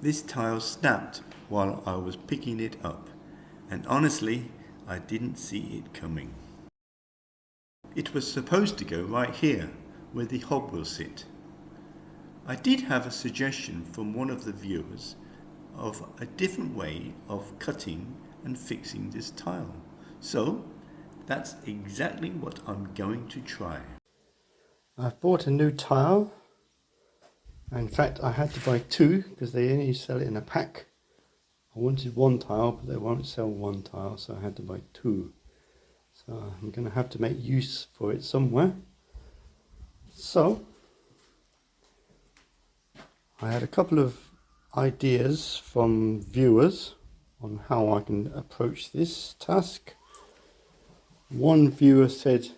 This tile snapped while I was picking it up, and honestly, I didn't see it coming. It was supposed to go right here, where the hob will sit. I did have a suggestion from one of the viewers of a different way of cutting and fixing this tile, so that's exactly what I'm going to try. I've bought a new tile. In fact, I had to buy two because they only sell it in a pack. I wanted one tile, but they won't sell one tile, so I had to buy two. So I'm going to have to make use for it somewhere. So I had a couple of ideas from viewers on how I can approach this task. One viewer said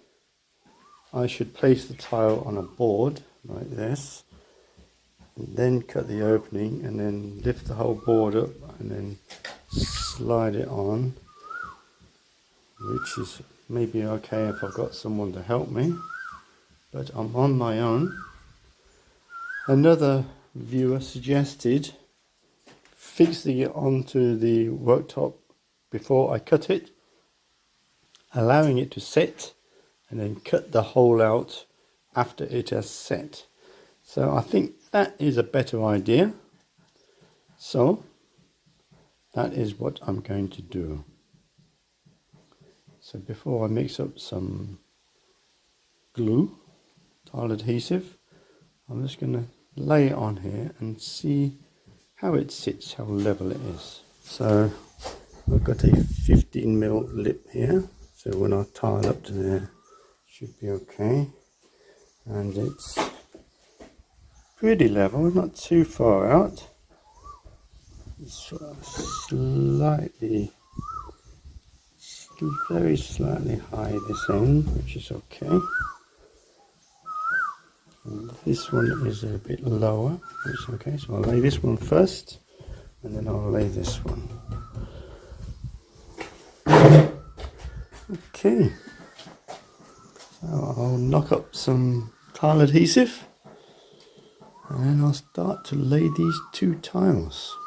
I should place the tile on a board like this, and then cut the opening and then lift the whole board up and then slide it on, which is maybe okay if I've got someone to help me, but I'm on my own. Another viewer suggested fixing it onto the worktop before I cut it, allowing it to set, and then cut the hole out after it has set. So I think that is a better idea. So that is what I'm going to do. So before I mix up some glue, tile adhesive, I'm just going to lay it on here and see how it sits, how level it is. So I've got a 15mm lip here, so when I tile up to there, it should be okay. And it's pretty level, not too far out. It's slightly, very slightly high this end, which is okay. And this one is a bit lower, which is okay. So I'll lay this one first, and then I'll lay this one. Okay. So I'll knock up some tile adhesive, and then I'll start to lay these two tiles.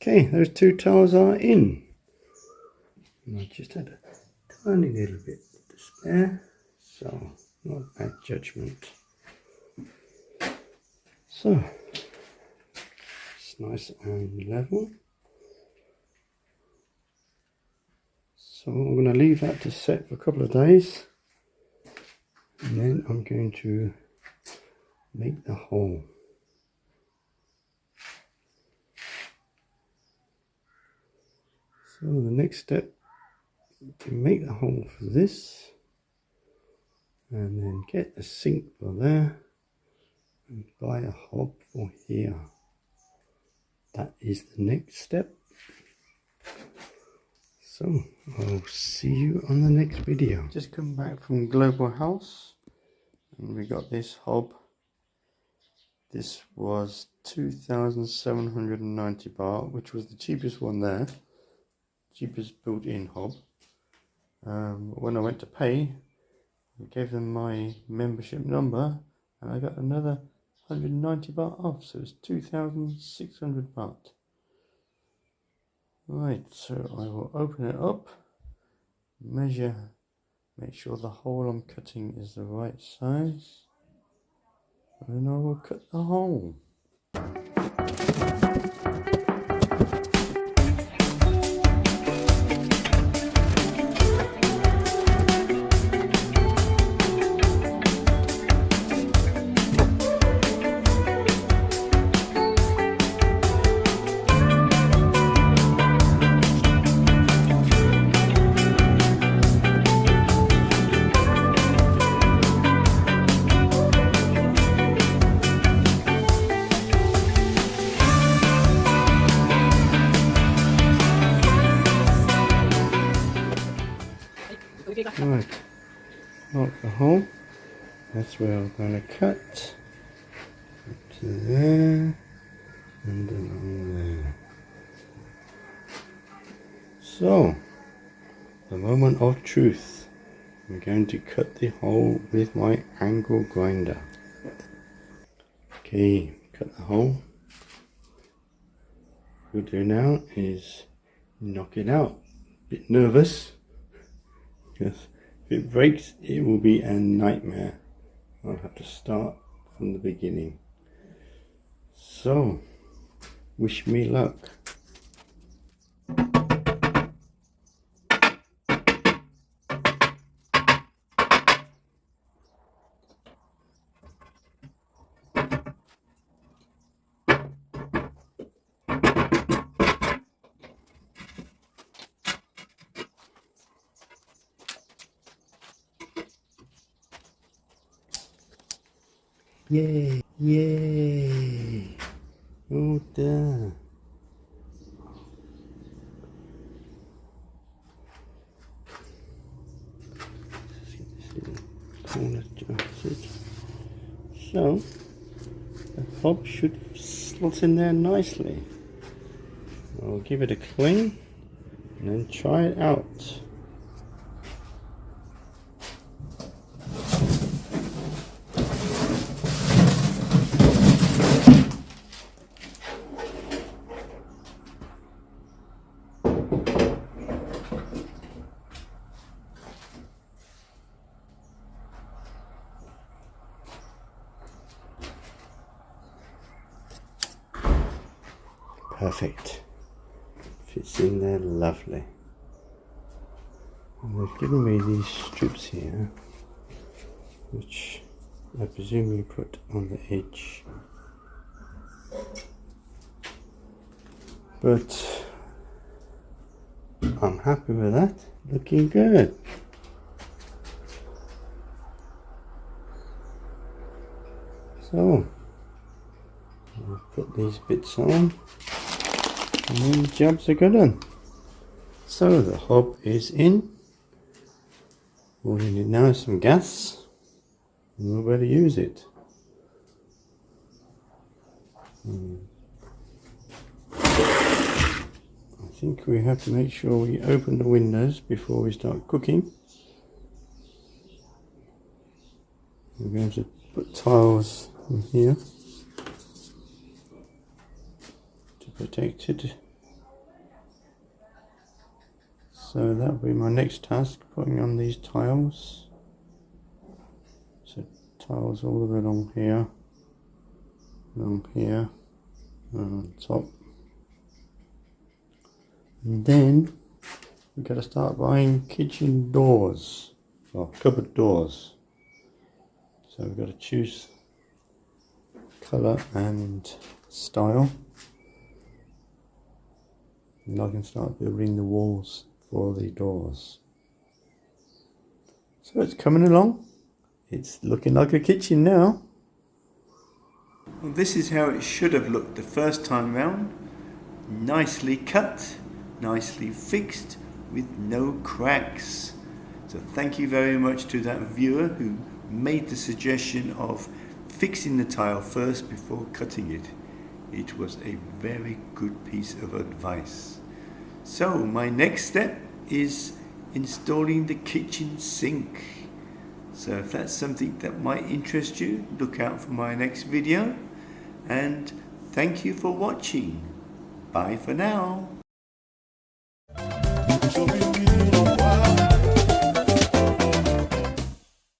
Okay, those two tiles are in. And I just had a tiny little bit to spare, so not bad judgment. So it's nice and level. So I'm going to leave that to set for a couple of days, and then I'm going to make the hole. So the next step, to make the hole for this, and then get the sink for there, and buy a hob for here. That is the next step. So I'll see you on the next video. Just come back from Global House, and we got this hob. This was 2,790 baht, which was the cheapest one there. Cheapest built-in hob. When I went to pay, I gave them my membership number, and I got another 190 baht off, so it's 2,600 baht. Right, so I will open it up, measure make sure the hole I'm cutting is the right size, and I will cut the hole. Right, mark the hole, that's where I'm going to cut, up to there, and along there. So, the moment of truth, I'm going to cut the hole with my angle grinder. Okay, cut the hole. What we'll do now is knock it out. Bit nervous. Because if it breaks, it will be a nightmare. I'll have to start from the beginning. So, wish me luck. Yay! Yay! All done. Let's get this little corner adjusted. So, the hob should slot in there nicely. I'll give it a clean and then try it out. Perfect. Fits in there lovely. And they've given me these strips here, which I presume you put on the edge. But I'm happy with that. Looking good. So I'll put these bits on. And then the jobs are good done. So the hob is in. All we need now is some gas, and we'll better use it. I think we have to make sure we open the windows before we start cooking. We're going to put tiles in here to protect it. So that will be my next task, putting on these tiles. So tiles all the way along here, and on top. And then we've got to start buying kitchen doors, or cupboard doors. So we've got to choose colour and style. And I can start building the walls for the doors. So it's coming along. It's looking like a kitchen now. Well, this is how it should have looked the first time round. Nicely cut, nicely fixed, with no cracks. So thank you very much to that viewer who made the suggestion of fixing the tile first before cutting it. It was a very good piece of advice. So my next step is installing the kitchen sink. So if that's something that might interest you, look out for my next video. And thank you for watching. Bye for now.